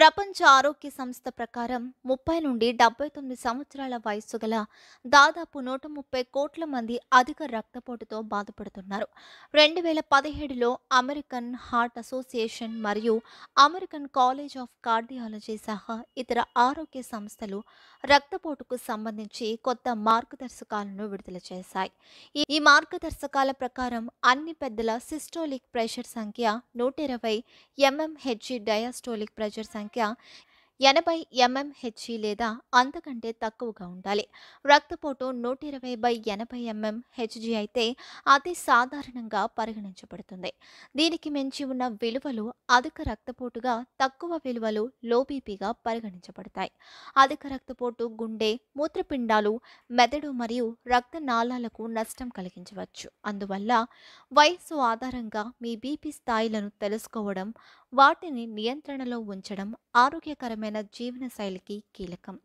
ప్రపంచ ఆరోగ్య సంస్థ ప్రకారం 30 నుండి 79 సంవత్సరాల వయస్సు గల దాదాపు 130 కోట్ల మంది అధిక రక్తపోటుతో బాధపడుతున్నారు. 2017లో అమెరికన్ హార్ట్ అసోసియేషన్ మరియు అమెరికన్ కాలేజ్ ఆఫ్ కార్డియాలజీ సహా ఇతర ఆరోగ్య సంస్థలు రక్తపోటుకు సంబంధించి కొత్త మార్గదర్శకాలను విడుదల చేశాయి. ఈ మార్గదర్శకాల ప్రకారం అన్ని పెద్దల సిస్టోలిక్ ప్రెషర్ సంఖ్య 120 ఎంఎంహెచ్జి, డయాస్టోలిక్ ప్రెషర్ సంఖ్య 80 ఎంఎంహెచ్జి లేదా అంతకంటే తక్కువగా ఉండాలి. రక్తపోటు 120/80 ఎంఎంహెచ్జి అయితే అతి సాధారణంగా పరిగణించబడుతుంది. దీనికి మించి ఉన్న విలువలు అధిక రక్తపోటుగా, తక్కువ విలువలు లో బీపీగా పరిగణించబడతాయి. అధిక రక్తపోటు గుండె, మూత్రపిండాలు, మెదడు మరియు రక్తనాళాలకు నష్టం కలిగించవచ్చు. అందువల్ల వయస్సు ఆధారంగా మీ బీపీ స్థాయిలను తెలుసుకోవడం, వాటిని నియంత్రణలో ఉంచడం ఆరోగ్యకరమైన జీవనశైలికి కీలకం.